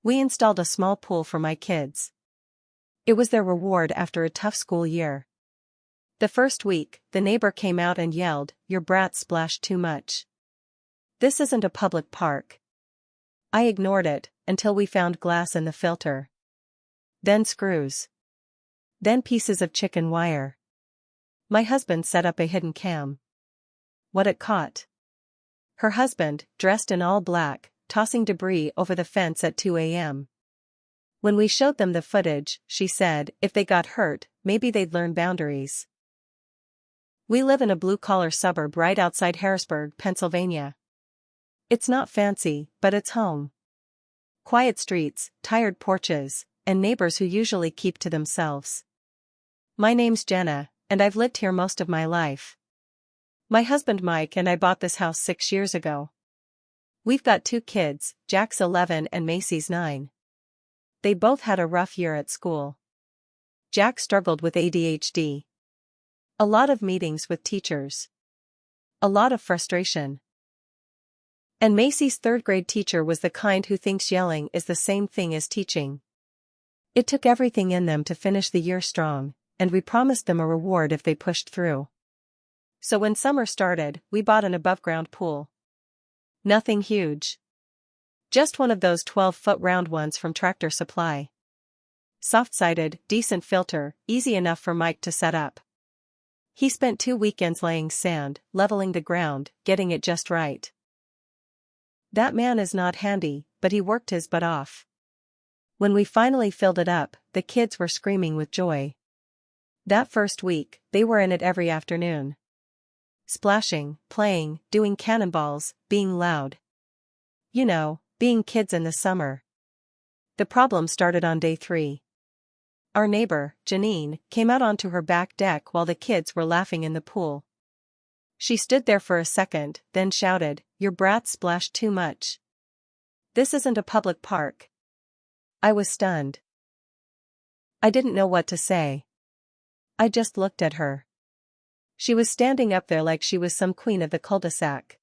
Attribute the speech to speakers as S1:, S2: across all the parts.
S1: We installed a small pool for my kids. It was their reward after a tough school year. The first week, the neighbor came out and yelled, "Your brats splashed too much. This isn't a public park." I ignored it, until we found glass in the filter. Then screws. Then pieces of chicken wire. My husband set up a hidden cam. What it caught? Her husband, dressed in all black, tossing debris over the fence at 2 a.m. When we showed them the footage, she said, if they got hurt, maybe they'd learn boundaries. We live in a blue-collar suburb right outside Harrisburg, Pennsylvania. It's not fancy, but it's home. Quiet streets, tired porches, and neighbors who usually keep to themselves. My name's Jenna, and I've lived here most of my life. My husband Mike and I bought this house 6 years ago. We've got 2 kids, Jack's 11 and Macy's 9. They both had a rough year at school. Jack struggled with ADHD. A lot of meetings with teachers. A lot of frustration. And Macy's 3rd-grade teacher was the kind who thinks yelling is the same thing as teaching. It took everything in them to finish the year strong, and we promised them a reward if they pushed through. So when summer started, we bought an above-ground pool. Nothing huge. Just one of those 12-foot round ones from Tractor Supply. Soft-sided, decent filter, easy enough for Mike to set up. He spent 2 weekends laying sand, leveling the ground, getting it just right. That man is not handy, but he worked his butt off. When we finally filled it up, the kids were screaming with joy. That first week, they were in it every afternoon. Splashing, playing, doing cannonballs, being loud. You know, being kids in the summer. The problem started on day 3. Our neighbor, Janine, came out onto her back deck while the kids were laughing in the pool. She stood there for a second, then shouted, "Your brats splashed too much. This isn't a public park." I was stunned. I didn't know what to say. I just looked at her. She was standing up there like she was some queen of the cul-de-sac.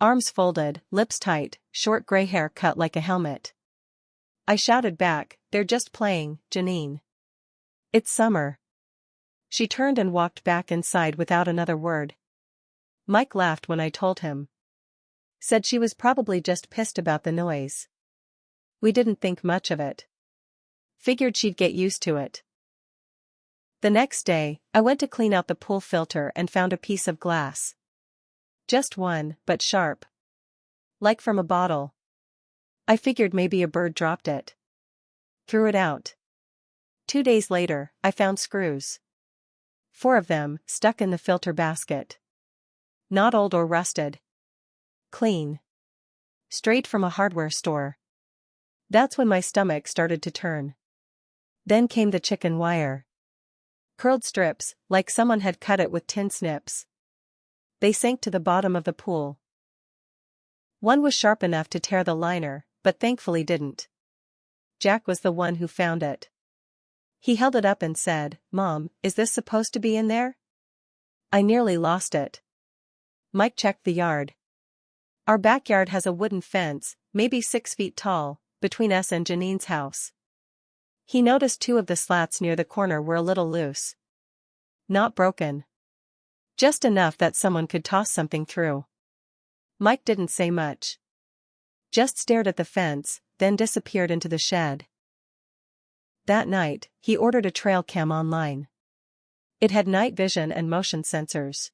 S1: Arms folded, lips tight, short gray hair cut like a helmet. I shouted back, "They're just playing, Janine. It's summer." She turned and walked back inside without another word. Mike laughed when I told him. Said she was probably just pissed about the noise. We didn't think much of it. Figured she'd get used to it. The next day, I went to clean out the pool filter and found a piece of glass. Just one, but sharp. Like from a bottle. I figured maybe a bird dropped it. Threw it out. 2 days later, I found screws. 4 of them, stuck in the filter basket. Not old or rusted. Clean. Straight from a hardware store. That's when my stomach started to turn. Then came the chicken wire. Curled strips, like someone had cut it with tin snips. They sank to the bottom of the pool. One was sharp enough to tear the liner, but thankfully didn't. Jack was the one who found it. He held it up and said, "Mom, is this supposed to be in there?" I nearly lost it. Mike checked the yard. Our backyard has a wooden fence, maybe 6 feet tall, between us and Janine's house. He noticed 2 of the slats near the corner were a little loose. Not broken. Just enough that someone could toss something through. Mike didn't say much. Just stared at the fence, then disappeared into the shed. That night, he ordered a trail cam online. It had night vision and motion sensors.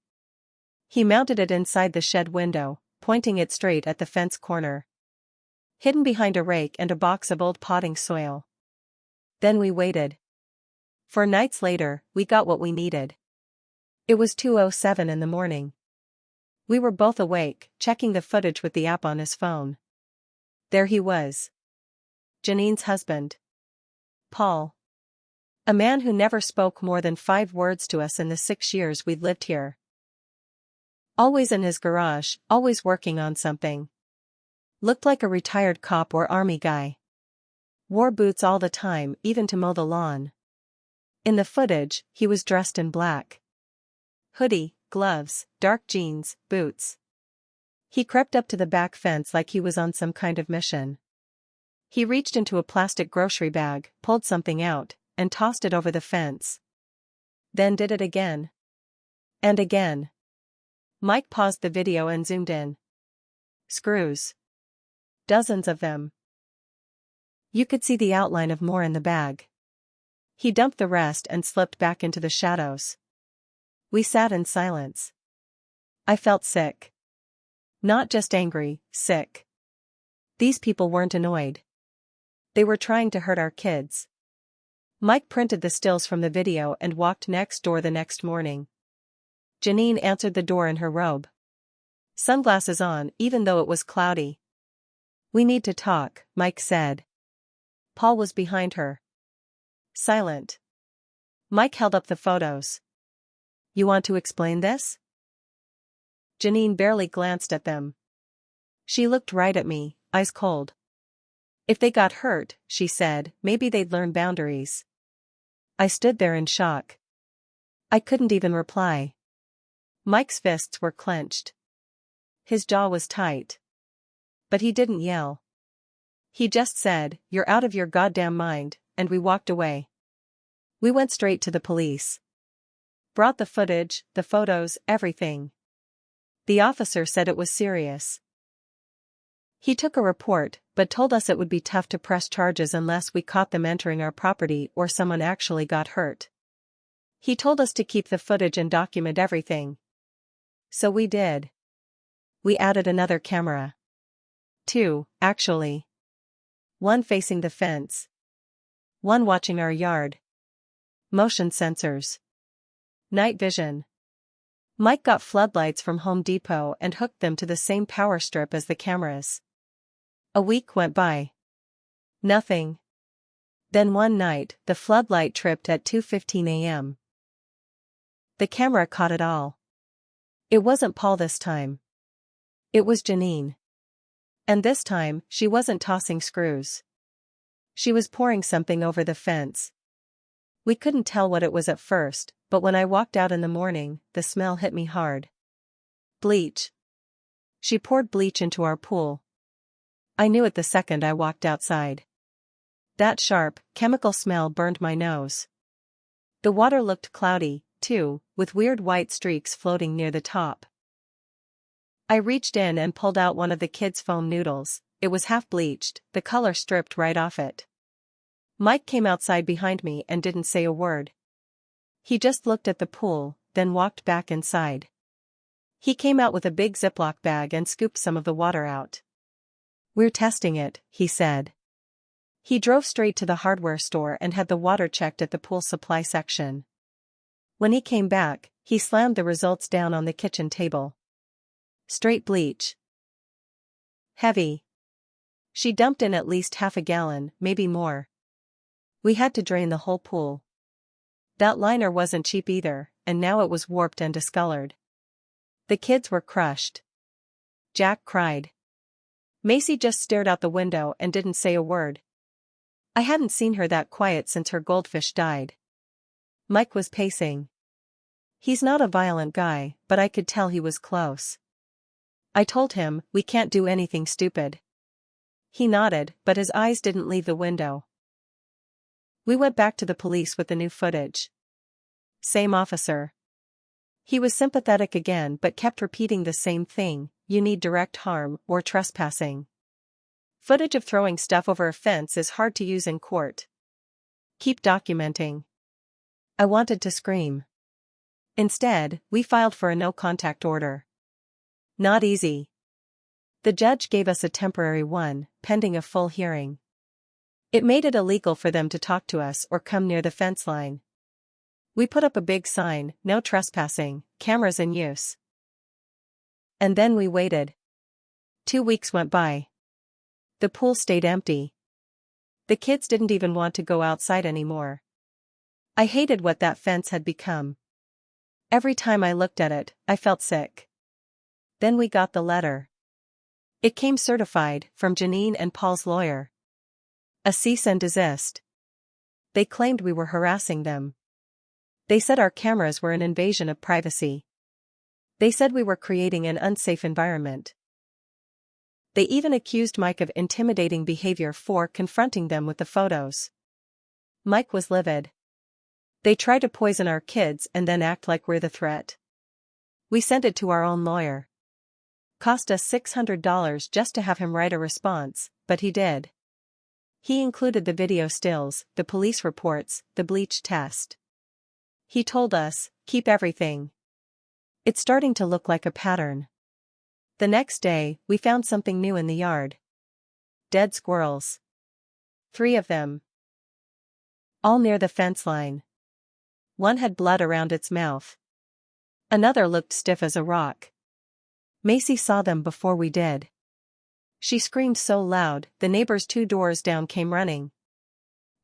S1: He mounted it inside the shed window, pointing it straight at the fence corner. Hidden behind a rake and a box of old potting soil. Then we waited. 4 nights later, we got what we needed. It was 2:07 in the morning. We were both awake, checking the footage with the app on his phone. There he was. Janine's husband. Paul. A man who never spoke more than 5 words to us in the 6 years we'd lived here. Always in his garage, always working on something. Looked like a retired cop or army guy. Wore boots all the time, even to mow the lawn. In the footage, he was dressed in black. Hoodie, gloves, dark jeans, boots. He crept up to the back fence like he was on some kind of mission. He reached into a plastic grocery bag, pulled something out, and tossed it over the fence. Then did it again. And again. Mike paused the video and zoomed in. Screws. Dozens of them. You could see the outline of more in the bag. He dumped the rest and slipped back into the shadows. We sat in silence. I felt sick. Not just angry, sick. These people weren't annoyed. They were trying to hurt our kids. Mike printed the stills from the video and walked next door the next morning. Janine answered the door in her robe. Sunglasses on, even though it was cloudy. We need to talk, Mike said. Paul was behind her. Silent. Mike held up the photos. You want to explain this? Janine barely glanced at them. She looked right at me, eyes cold. If they got hurt, she said, maybe they'd learn boundaries. I stood there in shock. I couldn't even reply. Mike's fists were clenched. His jaw was tight. But he didn't yell. He just said, "You're out of your goddamn mind," and we walked away. We went straight to the police. Brought the footage, the photos, everything. The officer said it was serious. He took a report, but told us it would be tough to press charges unless we caught them entering our property or someone actually got hurt. He told us to keep the footage and document everything. So we did. We added another camera. 2, actually. One facing the fence. One watching our yard. Motion sensors. Night vision. Mike got floodlights from Home Depot and hooked them to the same power strip as the cameras. A week went by. Nothing. Then one night, the floodlight tripped at 2:15 a.m. The camera caught it all. It wasn't Paul this time. It was Janine. And this time, she wasn't tossing screws. She was pouring something over the fence. We couldn't tell what it was at first, but when I walked out in the morning, the smell hit me hard. Bleach. She poured bleach into our pool. I knew it the second I walked outside. That sharp, chemical smell burned my nose. The water looked cloudy, too, with weird white streaks floating near the top. I reached in and pulled out one of the kids' foam noodles. It was half bleached, the color stripped right off it. Mike came outside behind me and didn't say a word. He just looked at the pool, then walked back inside. He came out with a big Ziploc bag and scooped some of the water out. "We're testing it," he said. He drove straight to the hardware store and had the water checked at the pool supply section. When he came back, he slammed the results down on the kitchen table. Straight bleach. Heavy. She dumped in at least half a gallon, maybe more. We had to drain the whole pool. That liner wasn't cheap either, and now it was warped and discolored. The kids were crushed. Jack cried. Macy just stared out the window and didn't say a word. I hadn't seen her that quiet since her goldfish died. Mike was pacing. He's not a violent guy, but I could tell he was close. I told him, "We can't do anything stupid." He nodded, but his eyes didn't leave the window. We went back to the police with the new footage. Same officer. He was sympathetic again but kept repeating the same thing: you need direct harm or trespassing. Footage of throwing stuff over a fence is hard to use in court. Keep documenting. I wanted to scream. Instead, we filed for a no-contact order. Not easy. The judge gave us a temporary one, pending a full hearing. It made it illegal for them to talk to us or come near the fence line. We put up a big sign, "No trespassing, cameras in use." And then we waited. 2 weeks went by. The pool stayed empty. The kids didn't even want to go outside anymore. I hated what that fence had become. Every time I looked at it, I felt sick. Then we got the letter. It came certified, from Janine and Paul's lawyer. A cease and desist. They claimed we were harassing them. They said our cameras were an invasion of privacy. They said we were creating an unsafe environment. They even accused Mike of intimidating behavior for confronting them with the photos. Mike was livid. They try to poison our kids and then act like we're the threat. We sent it to our own lawyer. Cost us $600 just to have him write a response, but he did. He included the video stills, the police reports, the bleach test. He told us, keep everything. It's starting to look like a pattern. The next day, we found something new in the yard. Dead squirrels. 3 of them. All near the fence line. One had blood around its mouth. Another looked stiff as a rock. Macy saw them before we did. She screamed so loud, the neighbors 2 doors down came running.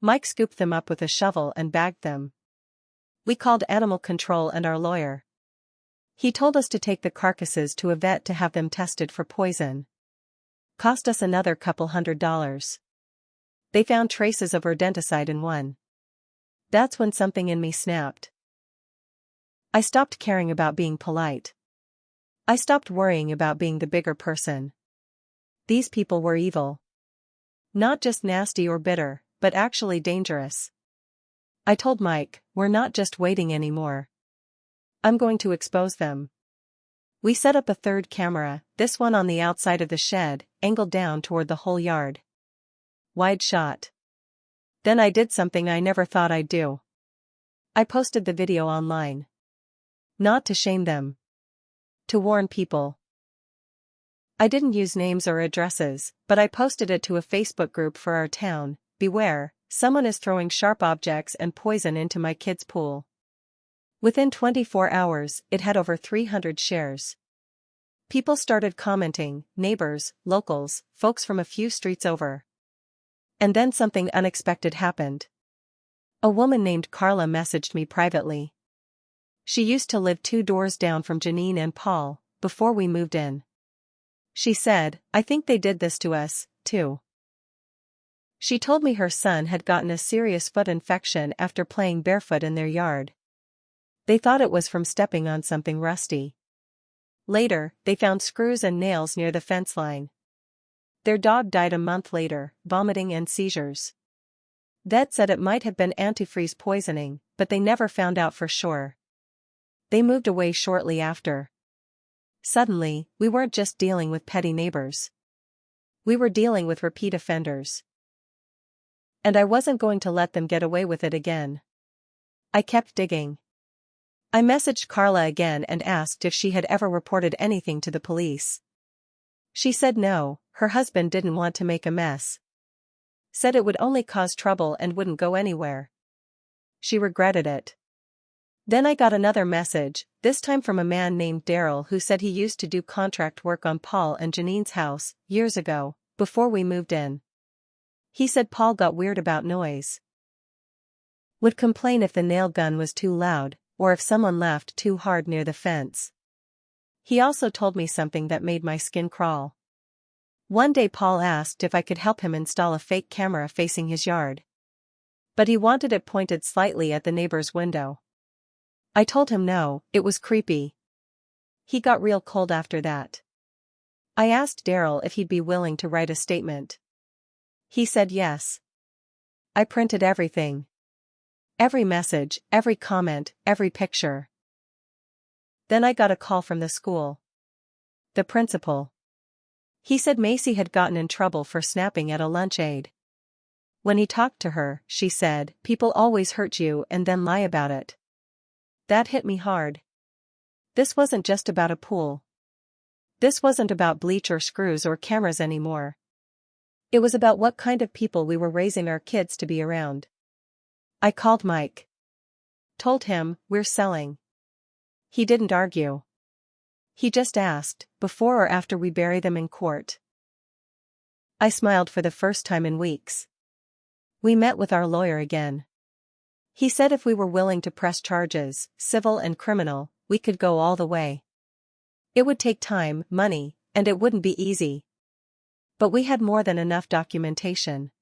S1: Mike scooped them up with a shovel and bagged them. We called animal control and our lawyer. He told us to take the carcasses to a vet to have them tested for poison. Cost us another couple $100. They found traces of rodenticide in one. That's when something in me snapped. I stopped caring about being polite. I stopped worrying about being the bigger person. These people were evil. Not just nasty or bitter, but actually dangerous. I told Mike, we're not just waiting anymore. I'm going to expose them. We set up a 3rd camera, this one on the outside of the shed, angled down toward the whole yard. Wide shot. Then I did something I never thought I'd do. I posted the video online. Not to shame them. To warn people. I didn't use names or addresses, but I posted it to a Facebook group for our town. Beware, someone is throwing sharp objects and poison into my kids' pool. Within 24 hours, it had over 300 shares. People started commenting, neighbors, locals, folks from a few streets over. And then something unexpected happened. A woman named Carla messaged me privately. She used to live 2 doors down from Janine and Paul, before we moved in. She said, I think they did this to us, too. She told me her son had gotten a serious foot infection after playing barefoot in their yard. They thought it was from stepping on something rusty. Later, they found screws and nails near the fence line. Their dog died a month later, vomiting and seizures. Vet said it might have been antifreeze poisoning, but they never found out for sure. They moved away shortly after. Suddenly, we weren't just dealing with petty neighbors. We were dealing with repeat offenders. And I wasn't going to let them get away with it again. I kept digging. I messaged Carla again and asked if she had ever reported anything to the police. She said no, her husband didn't want to make a mess. Said it would only cause trouble and wouldn't go anywhere. She regretted it. Then I got another message, this time from a man named Daryl who said he used to do contract work on Paul and Janine's house, years ago, before we moved in. He said Paul got weird about noise. Would complain if the nail gun was too loud, or if someone laughed too hard near the fence. He also told me something that made my skin crawl. One day Paul asked if I could help him install a fake camera facing his yard. But he wanted it pointed slightly at the neighbor's window. I told him no, it was creepy. He got real cold after that. I asked Daryl if he'd be willing to write a statement. He said yes. I printed everything. Every message, every comment, every picture. Then I got a call from the school. The principal. He said Macy had gotten in trouble for snapping at a lunch aide. When he talked to her, she said, people always hurt you and then lie about it. That hit me hard. This wasn't just about a pool. This wasn't about bleach or screws or cameras anymore. It was about what kind of people we were raising our kids to be around. I called Mike. Told him, we're selling. He didn't argue. He just asked, before or after we bury them in court. I smiled for the first time in weeks. We met with our lawyer again. He said if we were willing to press charges, civil and criminal, we could go all the way. It would take time, money, and it wouldn't be easy. But we had more than enough documentation.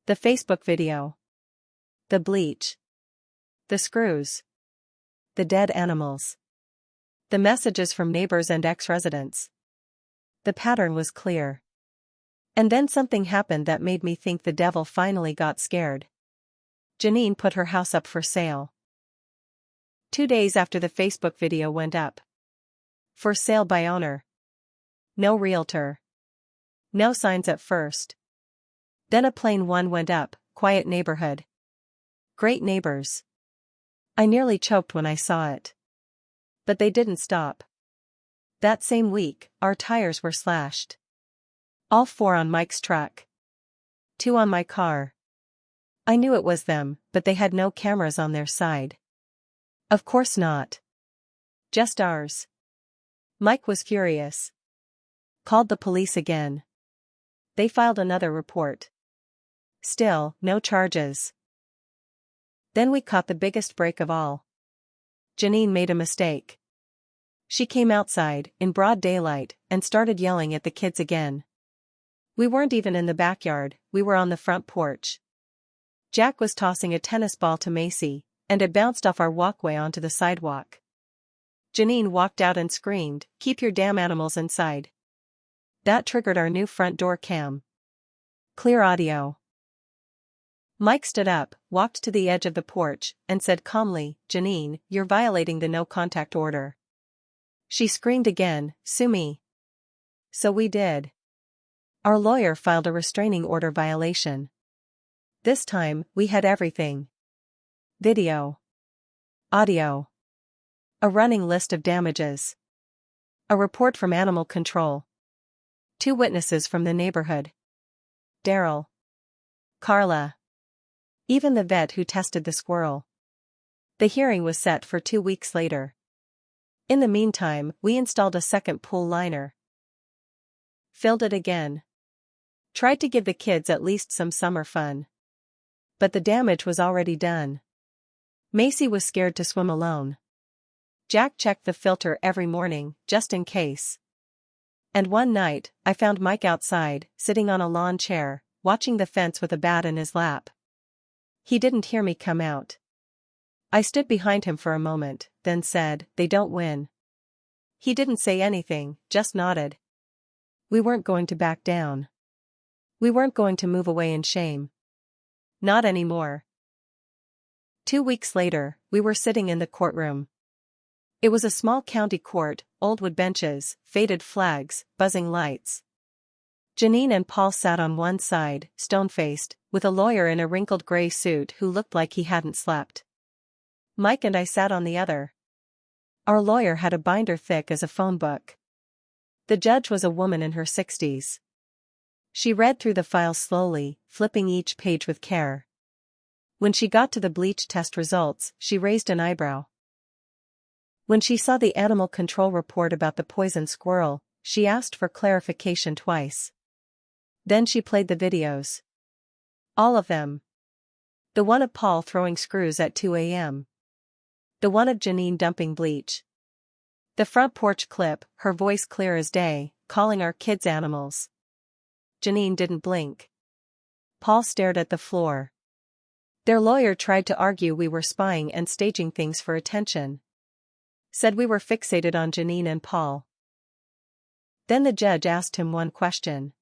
S1: The Facebook video. The bleach. The screws. The dead animals. The messages from neighbors and ex-residents. The pattern was clear. And then something happened that made me think the devil finally got scared. Janine put her house up for sale. 2 days after the Facebook video went up. For sale by owner. No realtor. No signs at first. Then a plain one went up, quiet neighborhood. Great neighbors. I nearly choked when I saw it. But they didn't stop. That same week, our tires were slashed. All 4 on Mike's truck. 2 on my car. I knew it was them, but they had no cameras on their side. Of course not. Just ours. Mike was furious. Called the police again. They filed another report. Still, no charges. Then we caught the biggest break of all. Janine made a mistake. She came outside, in broad daylight, and started yelling at the kids again. We weren't even in the backyard, we were on the front porch. Jack was tossing a tennis ball to Macy, and it bounced off our walkway onto the sidewalk. Janine walked out and screamed, "Keep your damn animals inside." That triggered our new front door cam. Clear audio. Mike stood up, walked to the edge of the porch, and said calmly, "Janine, you're violating the no-contact order." She screamed again, "Sue me." So we did. Our lawyer filed a restraining order violation. This time, we had everything. Video. Audio. A running list of damages. A report from animal control. 2 witnesses from the neighborhood. Daryl. Carla. Even the vet who tested the squirrel. The hearing was set for 2 weeks later. In the meantime, we installed a second pool liner. Filled it again. Tried to give the kids at least some summer fun. But the damage was already done. Macy was scared to swim alone. Jack checked the filter every morning, just in case. And one night, I found Mike outside, sitting on a lawn chair, watching the fence with a bat in his lap. He didn't hear me come out. I stood behind him for a moment, then said, "They don't win." He didn't say anything, just nodded. We weren't going to back down. We weren't going to move away in shame. Not anymore. 2 weeks later, we were sitting in the courtroom. It was a small county court, old wood benches, faded flags, buzzing lights. Janine and Paul sat on one side, stone-faced, with a lawyer in a wrinkled gray suit who looked like he hadn't slept. Mike and I sat on the other. Our lawyer had a binder thick as a phone book. The judge was a woman in her 60s. She read through the files slowly, flipping each page with care. When she got to the bleach test results, she raised an eyebrow. When she saw the animal control report about the poisoned squirrel, she asked for clarification twice. Then she played the videos. All of them. The one of Paul throwing screws at 2 a.m. The one of Janine dumping bleach. The front porch clip, her voice clear as day, calling our kids animals. Janine didn't blink. Paul stared at the floor. Their lawyer tried to argue we were spying and staging things for attention. Said we were fixated on Janine and Paul. Then the judge asked him one question.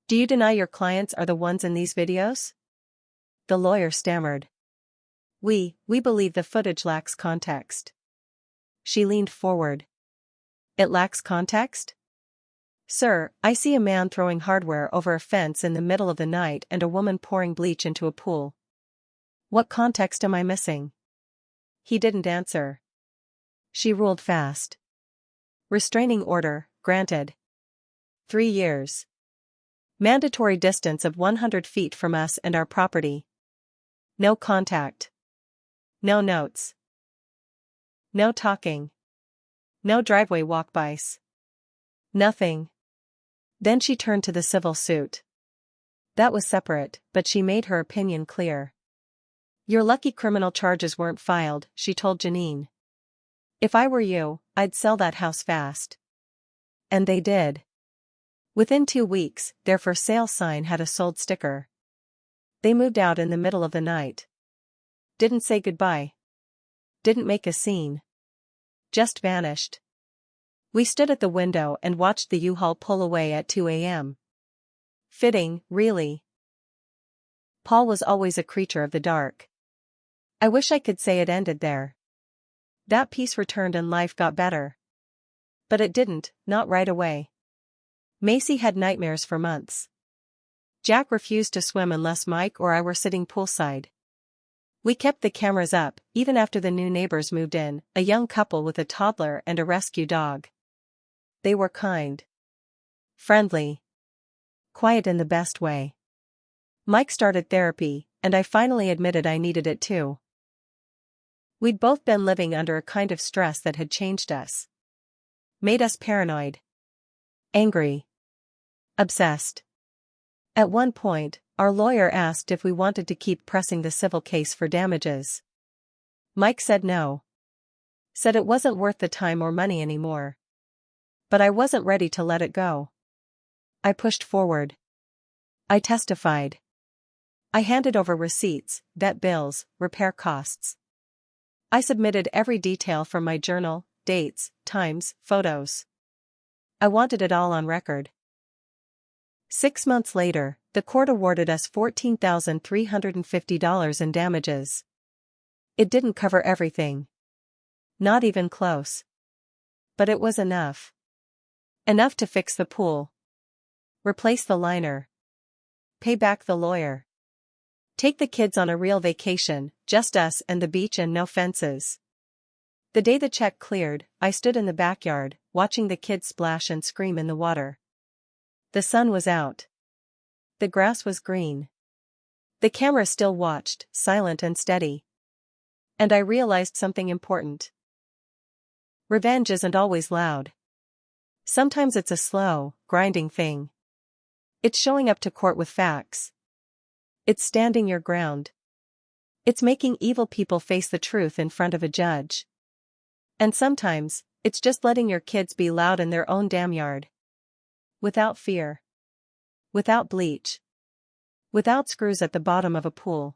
S1: "Do you deny your clients are the ones in these videos?" The lawyer stammered. We believe the footage lacks context." She leaned forward. "It lacks context?" "Sir, I see a man throwing hardware over a fence in the middle of the night and a woman pouring bleach into a pool. What context am I missing?" He didn't answer. She ruled fast. Restraining order, granted. 3 years. Mandatory distance of 100 feet from us and our property. No contact. No notes. No talking. No driveway walk-bys. Nothing. Then she turned to the civil suit. That was separate, but she made her opinion clear. "You're lucky criminal charges weren't filed," she told Janine. "If I were you, I'd sell that house fast." And they did. Within 2 weeks, their for sale sign had a sold sticker. They moved out in the middle of the night. Didn't say goodbye. Didn't make a scene. Just vanished. We stood at the window and watched the U-Haul pull away at 2 a.m. Fitting, really. Paul was always a creature of the dark. I wish I could say it ended there. That peace returned and life got better. But it didn't, not right away. Macy had nightmares for months. Jack refused to swim unless Mike or I were sitting poolside. We kept the cameras up, even after the new neighbors moved in, a young couple with a toddler and a rescue dog. They were kind. Friendly. Quiet in the best way. Mike started therapy, and I finally admitted I needed it too. We'd both been living under a kind of stress that had changed us. Made us paranoid. Angry. Obsessed. At one point, our lawyer asked if we wanted to keep pressing the civil case for damages. Mike said no. Said it wasn't worth the time or money anymore. But I wasn't ready to let it go. I pushed forward. I testified. I handed over receipts, vet bills, repair costs. I submitted every detail from my journal, dates, times, photos. I wanted it all on record. 6 months later, the court awarded us $14,350 in damages. It didn't cover everything. Not even close. But it was enough. Enough to fix the pool. Replace the liner. Pay back the lawyer. Take the kids on a real vacation, just us and the beach and no fences. The day the check cleared, I stood in the backyard, watching the kids splash and scream in the water. The sun was out. The grass was green. The camera still watched, silent and steady. And I realized something important. Revenge isn't always loud. Sometimes it's a slow, grinding thing. It's showing up to court with facts. It's standing your ground. It's making evil people face the truth in front of a judge. And sometimes, it's just letting your kids be loud in their own damn yard. Without fear. Without bleach. Without screws at the bottom of a pool.